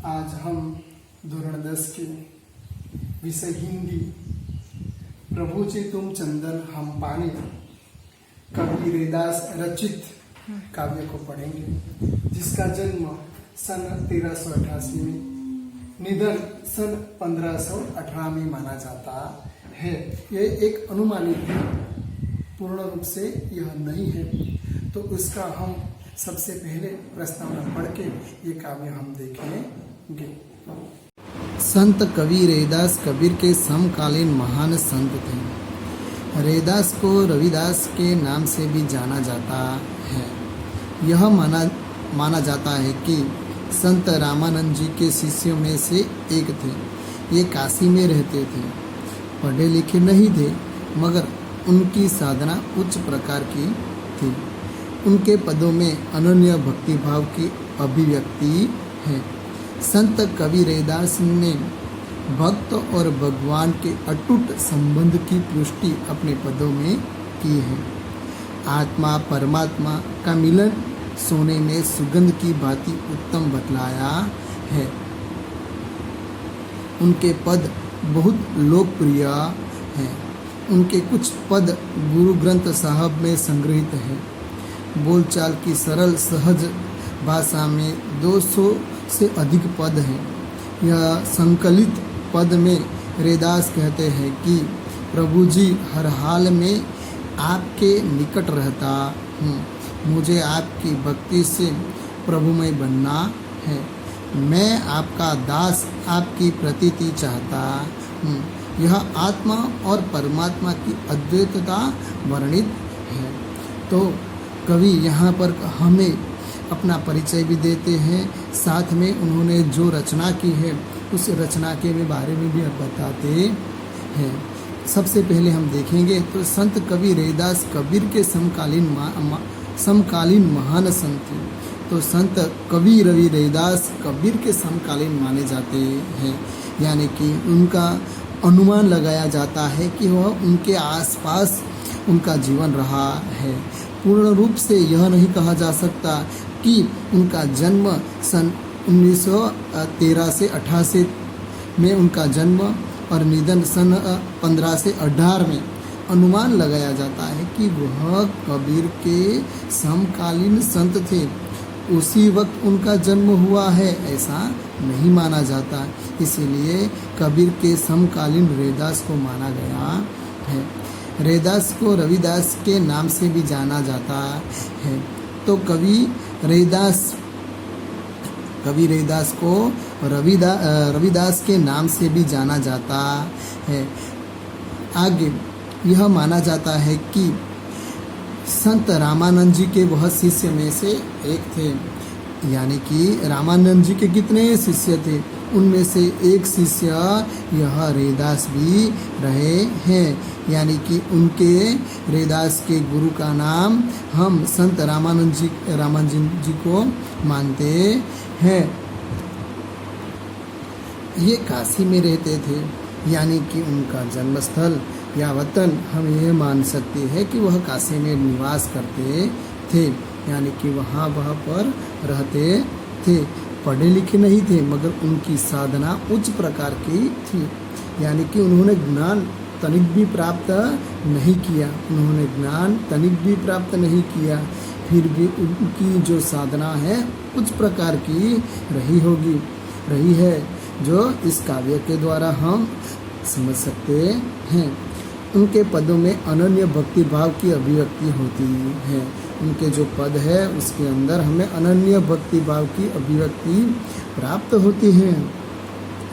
आज हम धोरण 10 के विषय हिंदी प्रभुचे तुम चंदन हम पानी कवि रैदास रचित काव्य को पढ़ेंगे, जिसका जन्म सन 1388 में, निधन सन 1518 में माना जाता है। यह एक अनुमानित है, पूर्ण रूप से यह नहीं है। तो उसका हम सबसे पहले प्रस्तावना पढ़ के ये काव्य हम देखेंगे। संत कवि रैदास कबीर के समकालीन महान संत थे। रैदास को रविदास के नाम से भी जाना जाता है। यह माना जाता है कि संत रामानंद जी के शिष्यों में से एक थे। ये काशी में रहते थे, पढ़े लिखे नहीं थे, मगर उनकी साधना उच्च प्रकार की थी। उनके पदों में अनन्य भक्तिभाव की अभिव्यक्ति है। संत कवि रैदास ने भक्त और भगवान के अटूट संबंध की पुष्टि अपने पदों में की है। आत्मा परमात्मा का मिलन सोने में सुगंध की भांति उत्तम बतलाया है। उनके पद बहुत लोकप्रिय हैं। उनके कुछ पद गुरु ग्रंथ साहब में संग्रहित हैं। बोलचाल की सरल सहज भाषा में 200 से अधिक पद हैं। यह संकलित पद में रैदास कहते हैं कि प्रभु जी, हर हाल में आपके निकट रहता हूँ। मुझे आपकी भक्ति से प्रभुमय बनना है। मैं आपका दास, आपकी प्रतीति चाहता हूँ। यह आत्मा और परमात्मा की अद्वैतता वर्णित है। तो कवि यहाँ पर हमें अपना परिचय भी देते हैं, साथ में उन्होंने जो रचना की है उस रचना के बारे में भी बताते हैं। सबसे पहले हम देखेंगे तो संत कवि रैदास कबीर के समकालीन महान संत थे। तो संत कवि रवि रैदास कबीर के समकालीन माने जाते हैं, यानी कि उनका अनुमान लगाया जाता है कि वह उनके आसपास उनका जीवन रहा है। पूर्ण रूप से यह नहीं कहा जा सकता कि उनका जन्म सन 1913 से 88 में उनका जन्म और निधन सन 15 से 18 में। अनुमान लगाया जाता है कि वह कबीर के समकालीन संत थे। उसी वक्त उनका जन्म हुआ है ऐसा नहीं माना जाता, इसीलिए कबीर के समकालीन रैदास को माना गया है। रैदास को रविदास के नाम से भी जाना जाता है। तो कवि रैदास को रविदास के नाम से भी जाना जाता है। आगे यह माना जाता है कि संत रामानंद जी के वह शिष्य में से एक थे, यानी कि रामानंद जी के कितने शिष्य थे, उनमें से एक शिष्य यह रैदास भी रहे हैं। यानी कि उनके रैदास के गुरु का नाम हम संत रामानंद जी को मानते हैं। ये काशी में रहते थे, यानी कि उनका जन्मस्थल या वतन हम ये मान सकते हैं कि वह काशी में निवास करते थे, यानी कि वह पर रहते थे। पढ़े लिखे नहीं थे, मगर उनकी साधना उच्च प्रकार की थी, यानी कि उन्होंने ज्ञान तनिक भी प्राप्त नहीं किया, फिर भी उनकी जो साधना है उच्च प्रकार की रही है, जो इस काव्य के द्वारा हम समझ सकते हैं। उनके पदों में अनन्य भक्ति भाव की अभिव्यक्ति होती है। उनके जो पद है उसके अंदर हमें अनन्य भक्ति भाव की अभिव्यक्ति प्राप्त होती है।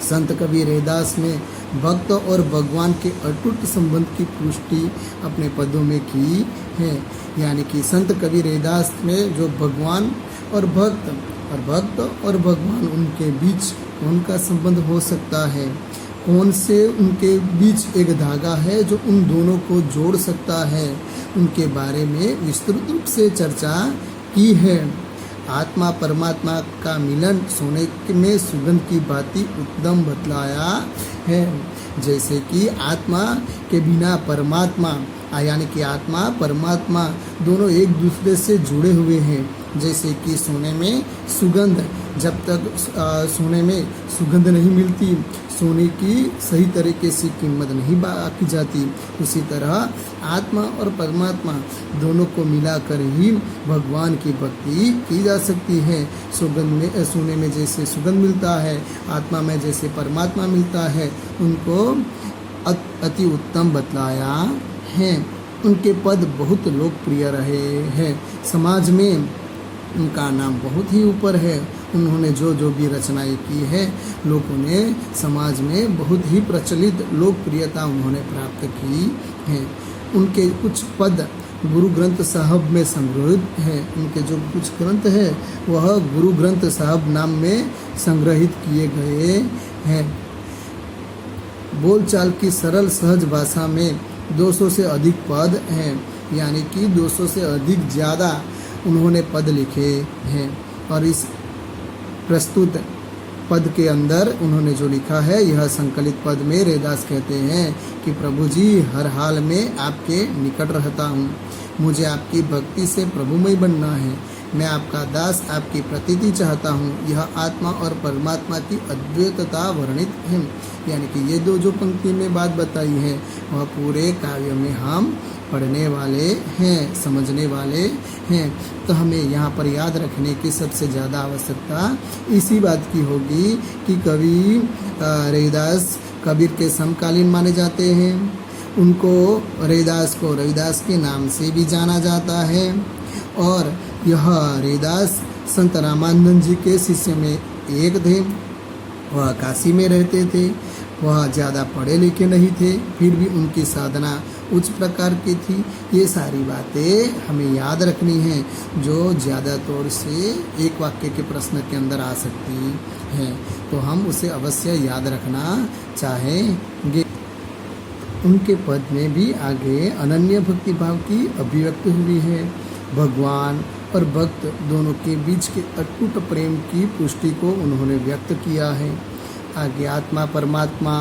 संत कवि रैदास ने भक्त और भगवान के अटूट संबंध की पुष्टि अपने पदों में की है। यानी कि संत कवि रैदास में जो भगवान और भक्त और भगवान, उनके बीच उनका संबंध हो सकता है। कौन से उनके बीच एक धागा है जो उन दोनों को जोड़ सकता है, उनके बारे में विस्तृत रूप से चर्चा की है। आत्मा परमात्मा का मिलन सोने में सुगंध की भांति उत्तम बतलाया है। जैसे कि आत्मा के बिना परमात्मा, यानी कि आत्मा परमात्मा दोनों एक दूसरे से जुड़े हुए हैं। जैसे कि सोने में सुगंध, जब तक सोने में सुगंध नहीं मिलती, सोने की सही तरीके से कीमत नहीं बाकी जाती, उसी तरह आत्मा और परमात्मा दोनों को मिलाकर ही भगवान की भक्ति की जा सकती है। सोने में जैसे सुगंध मिलता है, आत्मा में जैसे परमात्मा मिलता है, उनको अति उत्तम बतलाया है। उनके पद बहुत लोकप्रिय रहे हैं, समाज में उनका नाम बहुत ही ऊपर है। उन्होंने जो भी रचनाएं की है, लोगों ने समाज में बहुत ही प्रचलित लोकप्रियता उन्होंने प्राप्त की है। उनके कुछ पद गुरु ग्रंथ साहब में संग्रहित है। उनके जो कुछ ग्रंथ है वह गुरु ग्रंथ साहब नाम में संग्रहित किए गए हैं। बोलचाल की सरल सहज भाषा में 200 से अधिक पद हैं, यानी कि 200 से अधिक ज़्यादा उन्होंने पद लिखे हैं। और इस प्रस्तुत पद के अंदर उन्होंने जो लिखा है, यह संकलित पद में रैदास कहते हैं कि प्रभु जी, हर हाल में आपके निकट रहता हूँ, मुझे आपकी भक्ति से प्रभुमय बनना है, मैं आपका दास, आपकी प्रतीति चाहता हूँ। यह आत्मा और परमात्मा की अद्वैतता वर्णित है। यानी कि ये जो पंक्ति में बात बताई है, वह पूरे काव्य में हम पढ़ने वाले हैं, समझने वाले हैं। तो हमें यहाँ पर याद रखने की सबसे ज़्यादा आवश्यकता इसी बात की होगी कि कवि रैदास कबीर के समकालीन माने जाते हैं। उनको रैदास को रविदास के नाम से भी जाना जाता है। और यह रैदास संत रामानंद जी के शिष्य में एक थे। वह काशी में रहते थे, वह ज़्यादा पढ़े लिखे नहीं थे, फिर भी उनकी साधना उच्च प्रकार की थी। ये सारी बातें हमें याद रखनी है, जो ज़्यादा तौर से एक वाक्य के प्रश्न के अंदर आ सकती है, तो हम उसे अवश्य याद रखना चाहेंगे। उनके पद में भी आगे अनन्य भक्ति भाव की अभिव्यक्ति हुई है। भगवान और भक्त दोनों के बीच के अटूट प्रेम की पुष्टि को उन्होंने व्यक्त किया है। आगे आत्मा परमात्मा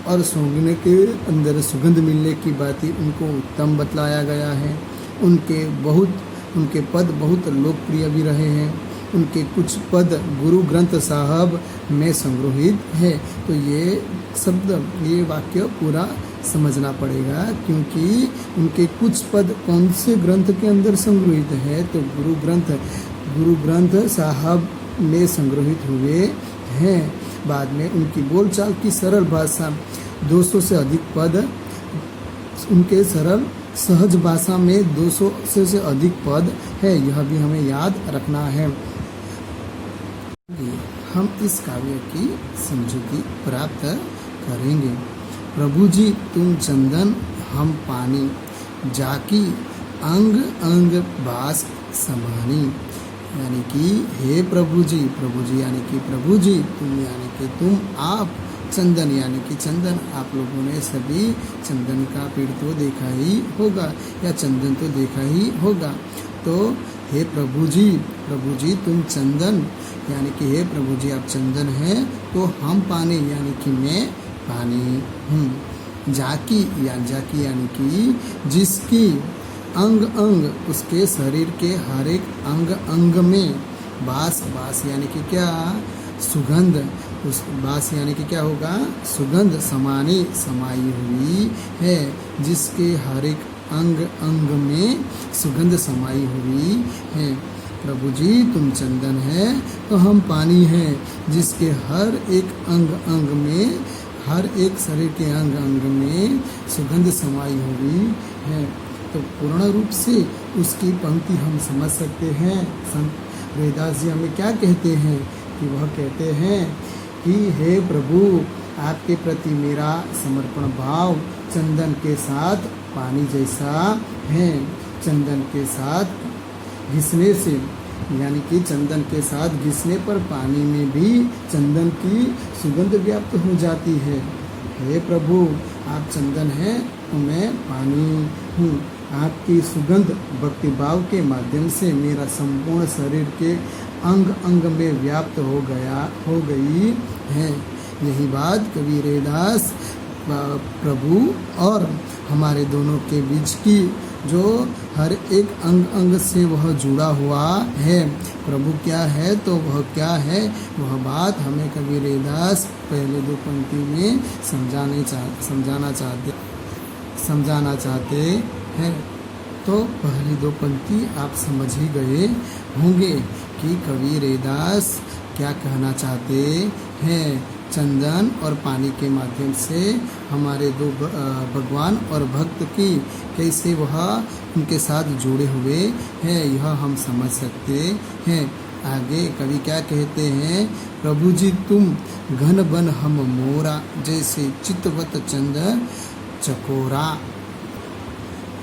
और सूंघने के अंदर सुगंध मिलने की बात ही उनको उत्तम बतलाया गया है। उनके पद बहुत लोकप्रिय भी रहे हैं। उनके कुछ पद गुरु ग्रंथ साहब में संग्रहित है। तो ये वाक्य पूरा समझना पड़ेगा, क्योंकि उनके कुछ पद कौन से ग्रंथ के अंदर संग्रहित है, तो गुरु ग्रंथ साहब में संग्रहित हुए हैं। बाद में उनकी बोलचाल की सरल भाषा, 200 से अधिक पद, उनके सरल सहज भाषा में 200 से अधिक पद है, यह भी हमें याद रखना है। हम इस काव्य की समझूती प्राप्त करेंगे। प्रभु जी तुम चंदन हम पानी, जाकी अंग अंग बास समानी। यानी कि हे प्रभु जी यानी कि प्रभु जी, तुम आप, चंदन यानी कि चंदन, आप लोगों ने सभी चंदन का पेड़ तो देखा ही होगा या चंदन तो देखा ही होगा। तो हे प्रभु जी तुम चंदन, यानी कि हे प्रभु जी आप चंदन हैं, तो हम पानी यानी कि मैं पानी हूँ। जाकी यानी कि जिसकी अंग अंग, उसके शरीर के हर एक अंग अंग में बास यानी कि क्या, सुगंध, उस बास यानी कि क्या होगा, सुगंध समाई हुई है। जिसके हर एक अंग अंग में सुगंध समाई हुई है। प्रभु जी तुम चंदन है, तो हम पानी हैं, जिसके हर एक अंग अंग में, हर एक शरीर के अंग अंग में सुगंध समाई हुई है। तो पूर्ण रूप से उसकी पंक्ति हम समझ सकते हैं। संत रैदास जी हमें क्या कहते हैं कि वह कहते हैं कि हे प्रभु, आपके प्रति मेरा समर्पण भाव चंदन के साथ पानी जैसा है। चंदन के साथ घिसने से, यानी कि चंदन के साथ घिसने पर पानी में भी चंदन की सुगंध व्याप्त हो जाती है। हे प्रभु, आप चंदन हैं, तो मैं पानी हूँ। आपकी सुगंध भक्ति भाव के माध्यम से मेरा संपूर्ण शरीर के अंग अंग में व्याप्त हो गई है। यही बात कवि रैदास प्रभु और हमारे दोनों के बीच की जो हर एक अंग अंग से वह जुड़ा हुआ है। प्रभु क्या है तो वह क्या है, वह बात हमें कबीर दास पहले दो पंक्ति में समझाना चाहते हैं। तो पहली दो पंक्ति आप समझ ही गए होंगे कि कबीर दास क्या कहना चाहते हैं। चंदन और पानी के माध्यम से हमारे दो भगवान और भक्त की कैसे वह उनके साथ जुड़े हुए हैं, यह हम समझ सकते हैं। आगे कवि क्या कहते हैं, प्रभु जी तुम घन बन हम मोरा, जैसे चितवत चंद चकोरा।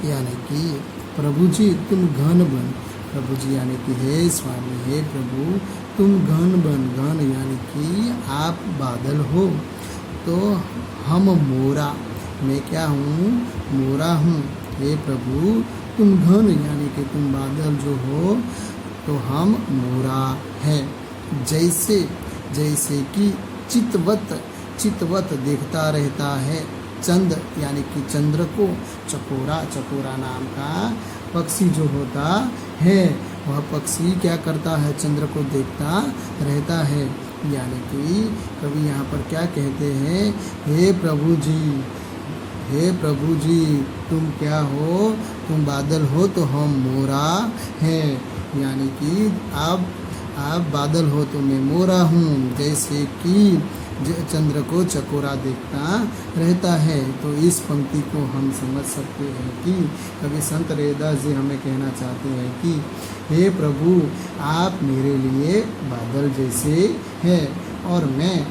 यानी कि प्रभु जी तुम घन बन, प्रभु जी यानी कि हे स्वामी, हे प्रभु तुम घन बन, घन यानी कि आप बादल हो, तो हम मोरा, मैं क्या हूँ, मोरा हूँ। हे प्रभु तुम घन यानी कि तुम बादल जो हो, तो हम मोरा है। जैसे जैसे कि चितवत देखता रहता है चंद यानी कि चंद्र को, चकोरा नाम का पक्षी जो होता है, वह पक्षी क्या करता है, चंद्र को देखता रहता है। यानी कि कवि यहाँ पर क्या कहते हैं, हे प्रभु जी तुम क्या हो, तुम बादल हो तो हम मोरा हैं। यानी कि आप बादल हो तो मैं मोरा हूँ। जैसे कि चंद्र को चकोरा देखता रहता है। तो इस पंक्ति को हम समझ सकते हैं कि कवि संत रैदास जी हमें कहना चाहते हैं कि हे प्रभु आप मेरे लिए बादल जैसे हैं और मैं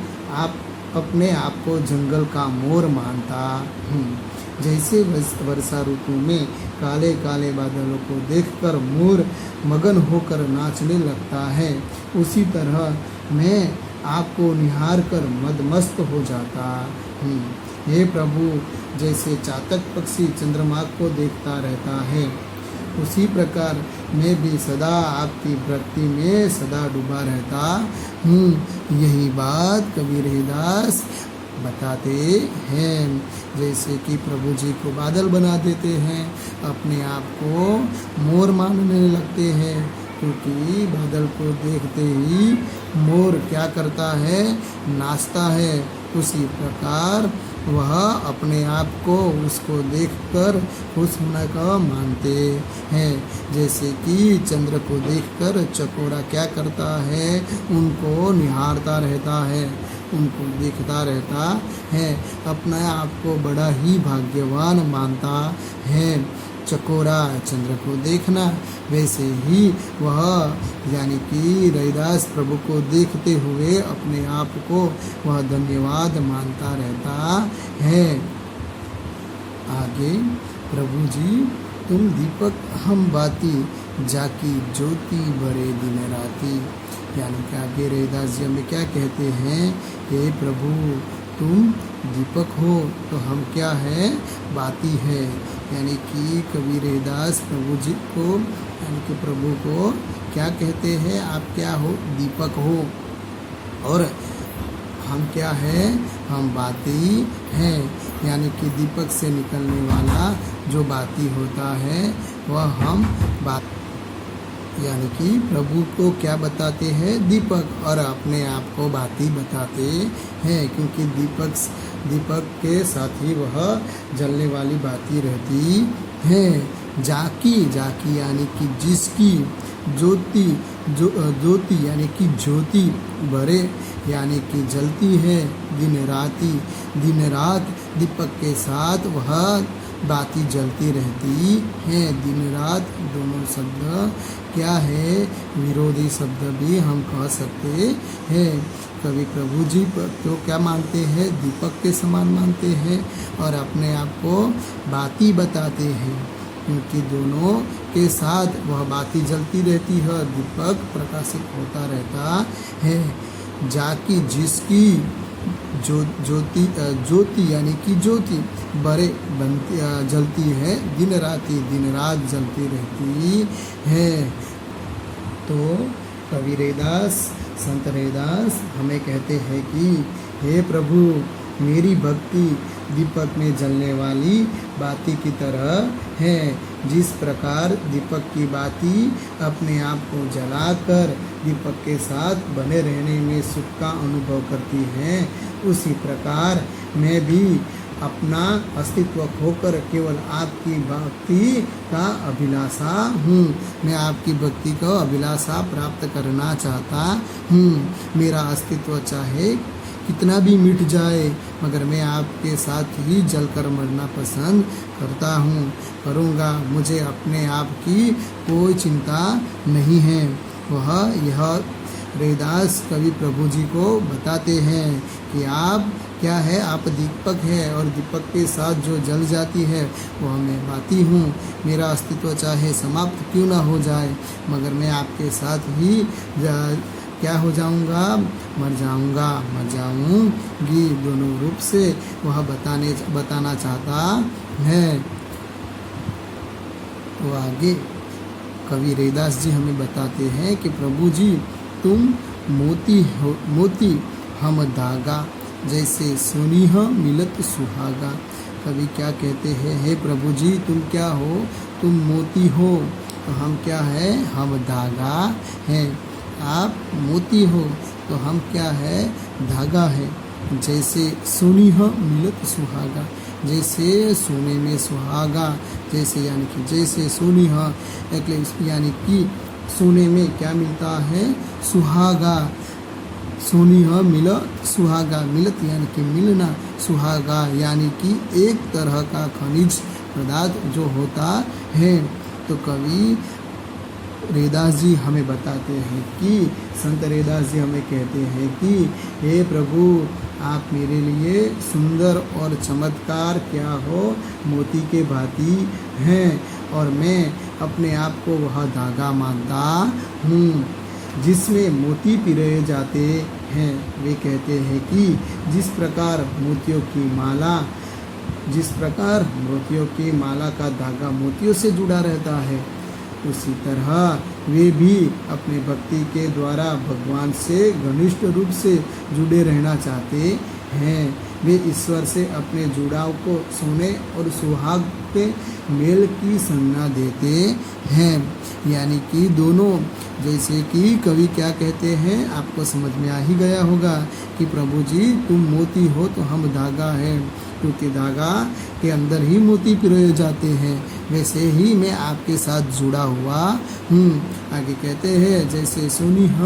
अपने आप को जंगल का मोर मानता हूँ। जैसे वर्षा ऋतु में काले काले बादलों को देखकर मोर मगन होकर नाचने लगता है, उसी तरह मैं आपको निहार कर मदमस्त हो जाता हूँ। हे प्रभु जैसे चातक पक्षी चंद्रमा को देखता रहता है, उसी प्रकार मैं भी सदा आपकी भक्ति में सदा डूबा रहता हूँ। यही बात कबीर दास बताते हैं। जैसे कि प्रभु जी को बादल बना देते हैं, अपने आप को मोर मानने लगते हैं, क्योंकि बादल को देखते ही मोर क्या करता है, नाचता है। उसी प्रकार वह अपने आप को उसको देखकर खुश होने का मानते हैं। जैसे कि चंद्र को देखकर चकोरा क्या करता है, उनको निहारता रहता है, उनको देखता रहता है, अपने आप को बड़ा ही भाग्यवान मानता है। चकोरा चंद्र को देखना, वैसे ही वह यानी कि रैदास प्रभु को देखते हुए अपने आप को वह धन्यवाद मानता रहता है। आगे प्रभु जी तुम दीपक हम बाती, जाकी ज्योति बड़े दिन राती। यानी कि आगे रैदास जी हमें क्या कहते हैं, हे प्रभु तुम दीपक हो तो हम क्या है, बाती है। यानी कि कबीर दास प्रभु जी को यानी कि प्रभु को क्या कहते हैं, आप क्या हो, दीपक हो, और हम क्या है, हम बाती हैं। यानी कि दीपक से निकलने वाला जो बाती होता है वह हम बात, यानी कि प्रभु को क्या बताते हैं, दीपक, और अपने आप को बाती बताते हैं, क्योंकि दीपक के साथ ही वह जलने वाली बाती रहती है। जाकी यानी कि जिसकी ज्योति यानी कि ज्योति बरे यानी कि जलती है, दिन रात दीपक के साथ वह बाती जलती रहती है। दिन रात दोनों शब्द क्या है, विरोधी शब्द भी हम कह सकते हैं। कभी प्रभु जी तो क्या मानते हैं, दीपक के समान मानते हैं, और अपने आप को बाती बताते हैं, क्योंकि दोनों के साथ वह बाती जलती रहती है, दीपक प्रकाशित होता रहता है। जाकी जिसकी ज्योति यानी कि ज्योति बड़े जलती है, दिन रात जलती रहती है। तो कबीर दास संत रैदास हमें कहते हैं कि हे प्रभु मेरी भक्ति दीपक में जलने वाली बाती की तरह है। जिस प्रकार दीपक की बाती अपने आप को जलाकर दीपक के साथ बने रहने में सुख का अनुभव करती है, उसी प्रकार मैं भी अपना अस्तित्व खोकर केवल आपकी भक्ति का अभिलाषा हूँ। मैं आपकी भक्ति को अभिलाषा प्राप्त करना चाहता हूँ। मेरा अस्तित्व चाहे कितना भी मिट जाए, मगर मैं आपके साथ ही जलकर मरना पसंद करता हूँ, करूँगा। मुझे अपने आप की कोई चिंता नहीं है। वह यह रैदास कवि प्रभु जी को बताते हैं कि आप क्या है, आप दीपक है और दीपक के साथ जो जल जाती है वह मैं बाती हूँ। मेरा अस्तित्व चाहे समाप्त क्यों ना हो जाए, मगर मैं आपके साथ ही क्या हो जाऊँगा, मर जाऊँगी। दोनों रूप से वह बताना चाहता है। तो आगे कवि रैदास जी हमें बताते हैं कि प्रभु जी तुम मोती हो, मोती हम धागा, जैसे सोनीह मिलत सुहागा। कवि क्या कहते हैं, हे प्रभु जी तुम क्या हो, तुम मोती हो तो हम क्या है, हम धागा हैं। आप मोती हो तो हम क्या है, धागा है। जैसे सोनीह मिलत सुहागा, जैसे सोने में सुहागा, जैसे यानी कि जैसे सोनीह यानी कि सोने में क्या मिलता है, सुहागा। सोनीह मिलत सुहागा, मिलत यानी कि मिलना, सुहागा यानी कि एक तरह का खनिज पदार्थ जो होता है। तो कवि रैदास जी हमें बताते हैं कि संत रैदास जी हमें कहते हैं कि हे प्रभु आप मेरे लिए सुंदर और चमत्कार क्या हो, मोती के भांति हैं, और मैं अपने आप को वह धागा मानता हूँ जिसमें मोती पिरोए जाते हैं। वे कहते हैं कि जिस प्रकार मोतियों की माला का धागा मोतियों से जुड़ा रहता है, उसी तरह वे भी अपने भक्ति के द्वारा भगवान से घनिष्ठ रूप से जुड़े रहना चाहते हैं। वे ईश्वर से अपने जुड़ाव को सोने और सुहाग के मेल की संज्ञा देते हैं। यानी कि दोनों, जैसे कि कवि क्या कहते हैं, आपको समझ में आ ही गया होगा कि प्रभु जी तुम मोती हो तो हम धागा हैं, क्योंकि धागा के अंदर ही मोती पिरोए जाते हैं। वैसे ही मैं आपके साथ जुड़ा हुआ हूँ। आगे कहते हैं जैसे सोनीह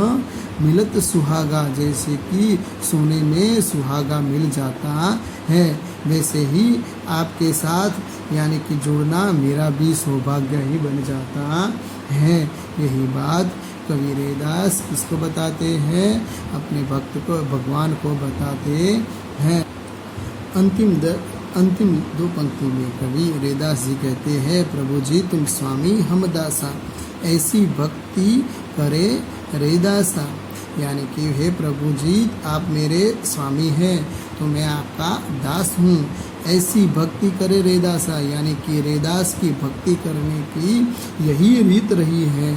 मिलत सुहागा, जैसे कि सोने में सुहागा मिल जाता है, वैसे ही आपके साथ यानी कि जुड़ना मेरा भी सौभाग्य ही बन जाता है। यही बात कवि रैदास किसको बताते हैं, अपने भक्त को, भगवान को बताते हैं। अंतिम दो पंक्ति में कवि रैदास जी कहते हैं, प्रभु जी तुम स्वामी हम दासा, ऐसी भक्ति करे रैदासा। यानी कि हे प्रभु जी आप मेरे स्वामी हैं तो मैं आपका दास हूँ, ऐसी भक्ति करे रैदासा। यानी कि रैदास की भक्ति करने की यही रीत रही है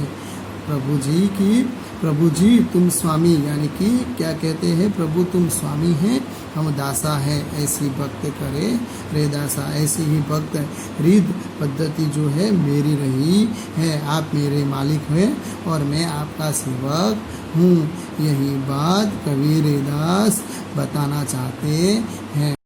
प्रभु जी की। प्रभु जी तुम स्वामी, यानी कि क्या कहते हैं, प्रभु तुम स्वामी हैं हम दासा हैं, ऐसी भक्त करे रैदासा। ऐसी ही भक्त रीत पद्धति जो है मेरी रही है। आप मेरे मालिक हैं और मैं आपका सेवक हूँ। यही बात कवि रैदास बताना चाहते हैं।